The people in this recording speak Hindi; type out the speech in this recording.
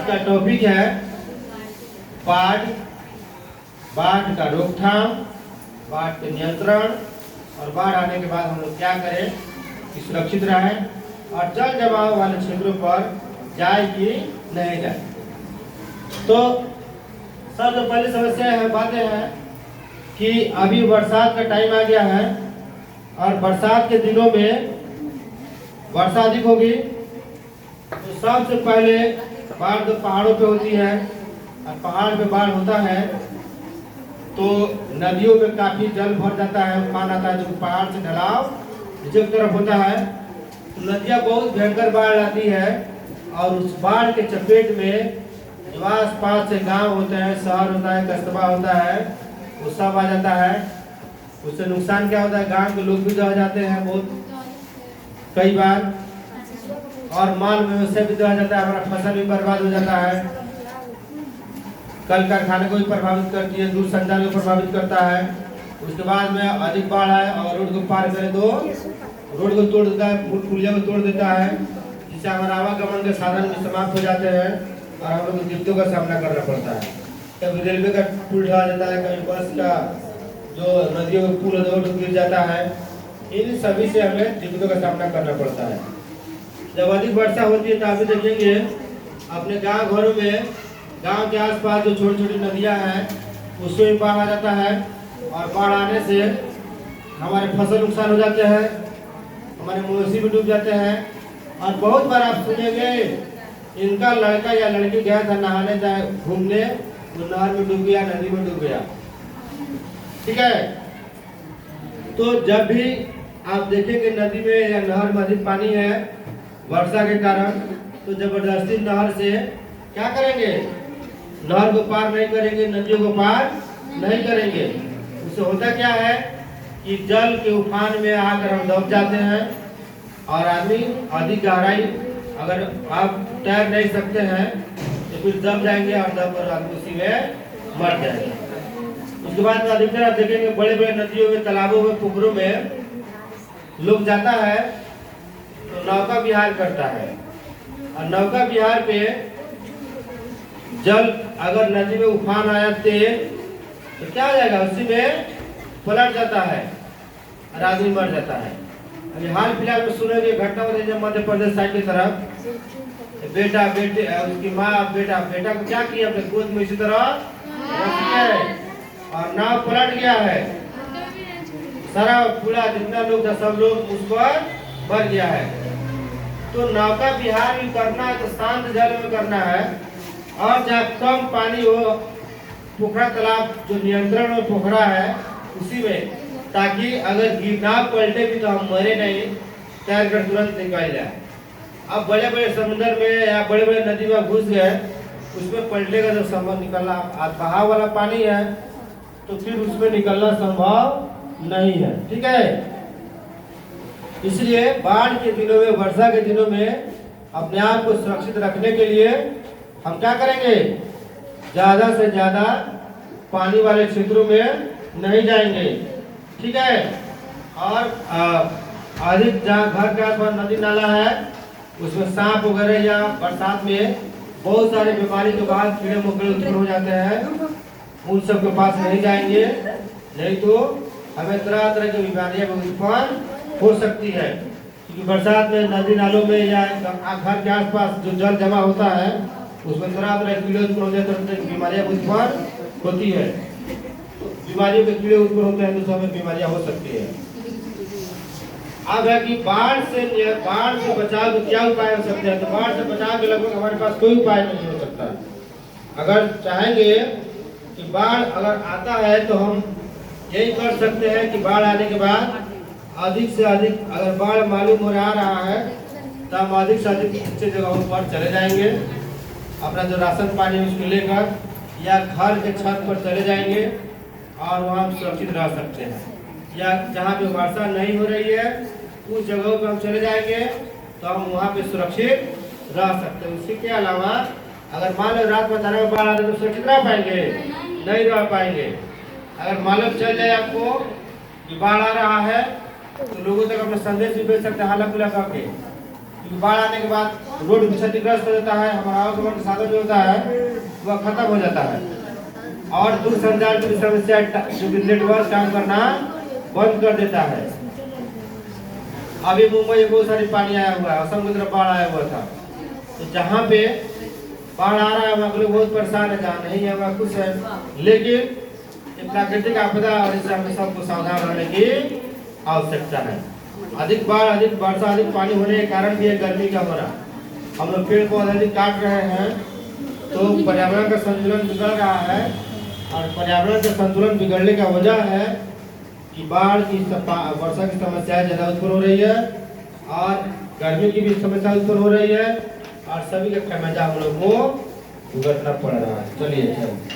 का टॉपिक है बाढ़, बाढ़ का रोकथाम, बाढ़ के नियंत्रण और बाढ़ आने के बाद हम लोग क्या करें कि सुरक्षित रहें और जल जमाव वाले क्षेत्रों पर जाए कि नहीं जाए। तो सबसे पहली समस्या है, बातें हैं कि अभी बरसात का टाइम आ गया है और बरसात के दिनों में वर्षा अधिक होगी। तो सबसे पहले बाढ़ तो पहाड़ों पे होती है और पहाड़ पे बाढ़ होता है तो नदियों में काफी जल भर जाता है, उफान आता है, जो पहाड़ से ढलाव नीचे की तरफ होता है तो नदियाँ बहुत भयंकर बाढ़ आती है और उस बाढ़ के चपेट में जो आस पास से गांव होते हैं, शहर होता है, कस्बा होता है, वो सब आ जाता है। उससे नुकसान क्या होता है, गांव के लोग भी रह जाते हैं बहुत कई बार, और माल मवेशी भी रह जाता है, हमारा फसल भी बर्बाद हो जाता है, कल कारखाने को भी प्रभावित करती है, दूर संचार को प्रभावित करता है। उसके बाद में अधिक बाढ़ आए और रोड को पार करे तो रोड को तोड़ देता है, पुलिया को तोड़ देता है, जिससे हमारा आवागमन के साधन भी समाप्त हो जाते हैं और हम लोग को दिक्कतों का सामना करना पड़ता है। कभी रेलवे का पुल ढह जाता है, कभी बस का जो नदियों का पुल होता है वो गिर जाता है। इन सभी से हमें दिक्कतों का सामना करना पड़ता है। जब अधिक वर्षा होती है तो आप देखेंगे अपने गांव घरों में, गांव के आसपास जो छोटी छोटी नदियां हैं उसमें भी बाढ़ आ जाता है और बाढ़ आने से हमारे फसल नुकसान हो जाते हैं, हमारे मवेशी भी डूब जाते हैं। और बहुत बार आप सुनेंगे इनका लड़का या लड़की गया था नहाने घूमने, वो नहर में डूब गया, नदी में डूब गया। ठीक है, तो जब भी आप देखेंगे नदी में या नहर में अधिक पानी है वर्षा के कारण, तो जबरदस्ती नहर से क्या करेंगे, नहर को पार नहीं करेंगे, नदियों को पार नहीं करेंगे। उससे होता क्या है कि जल के उफान में आकर हम दब जाते हैं और आदमी अधिक गहराई अगर आप तैर नहीं सकते हैं तो फिर दब जाएंगे और दब कर आदमी उसी में मर जाएगा। उसके बाद में अधिकतर आप देखेंगे बड़े बड़े नदियों में, तालाबों में, पुकुरों में लोग जाता है तो नौका विहार करता है और नौका विहार पे जल अगर नदी में उफान आया तेज तो क्या हो जाएगा, उसी में पलट जाता है और आदमी मर जाता है। अभी हाल फिलहाल में सुनेंगे घटना होती है मध्य प्रदेश साइड की तरफ, बेटा बेटे उसकी माँ बेटा को क्या किया, अपने गोद में इसी तरह रख दिया और नाव पलट गया है, सारा पूरा जितना लोग था सब लोग उस पर मर गया है। तो नौका विहार भी करना है तो शांत जल में करना है और जहाँ कम पानी हो, पोखरा तालाब जो नियंत्रण में पोखरा है उसी में, ताकि अगर गिरनाव पलटे भी तो हम मरे नहीं, तैर कर तुरंत निकल जाए। अब बड़े बड़े समुद्र में या बड़े बड़े नदी में घुस गए, उसमें पलटे का जब संभव निकलना, बहाव वाला पानी है तो फिर उसमें निकलना संभव नहीं है। ठीक है, इसलिए बाढ़ के दिनों में, वर्षा के दिनों में अपने आप को सुरक्षित रखने के लिए हम क्या करेंगे, ज्यादा से ज्यादा पानी वाले क्षेत्रों में नहीं जाएंगे। ठीक है, और अधिक जहाँ घर के आसपास नदी नाला है उसमें सांप वगैरह या बरसात में बहुत सारे बीमारी के बाद कीड़े मकोड़े उत्पन्न हो जाते हैं, उन सब के पास नहीं जाएंगे, नहीं तो हमें तरह तरह की बीमारियां उत्पन्न हो सकती है। क्योंकि बरसात में नदी नालों में या घर के आसपास जो जल जमा होता है उसमें तरह तरह कीड़े उत्पन्न होते हैं, तरह तरह की बीमारियां उत्पन्न होती है। बीमारियों के कीड़े उत्पन्न होते हैं तो हमें बीमारियां हो सकती है। अब है कि बाढ़ से बचाव के क्या उपाय हो सकते हैं, तो बाढ़ से बचाव के लगभग हमारे पास कोई उपाय नहीं हो सकता। अगर चाहेंगे कि बाढ़ अगर आता है तो हम यही कर सकते हैं कि बाढ़ आने के बाद अधिक से अधिक, अगर बाढ़ मालूम हो रहा है तो हम अधिक से अधिक ऊंचे जगहों पर चले जाएंगे, अपना जो राशन पानी है उसको लेकर, या घर के छत पर चले जाएंगे और वहाँ सुरक्षित रह सकते हैं। या जहाँ पे वर्षा नहीं हो रही है उस जगहों पर हम चले जाएंगे तो हम वहाँ पे सुरक्षित रह सकते हैं। उसके अलावा अगर मान लो रात में अचानक में बाढ़ आ रही तो सुरक्षित रह पाएंगे, नहीं रह पाएंगे। अगर मालूम चल जाए आपको कि बाढ़ आ रहा है तो लोगों तक अपना संदेश भी भेज सकते हैं, हाला खुला करके क्योंकि बाढ़ आने के बाद रोड क्षतिग्रस्त हो जाता है, हमारा आवागमन का साधन जो होता है वह खत्म हो जाता है और दूरसंचार की समस्या नेटवर्क काम करना बंद कर देता है। अभी मुंबई में बहुत सारी पानी आया हुआ है, असम की तरफ बाढ़ आया हुआ था, तो जहाँ पे बाढ़ आ रहा है वहाँ लोग बहुत परेशान है, जहाँ नहीं है वहाँ कुछ है, लेकिन प्राकृतिक आपदा और इससे हमें सबको सावधान रहने की आवश्यकता है। अधिक बाढ़, अधिक वर्षा, अधिक पानी होने के कारण भी गर्मी का हो रहा, हम लोग पेड़ पौधे अधिक काट रहे हैं तो पर्यावरण का संतुलन बिगड़ रहा है और पर्यावरण का संतुलन बिगड़ने का वजह है कि बाढ़ की वर्षा की समस्या ज़्यादा उत्पन्न हो रही है और गर्मी की भी समस्या उत्पन्न हो रही है और सभी का खामियाजा हम लोग को भुगतना पड़ रहा है। चलिए।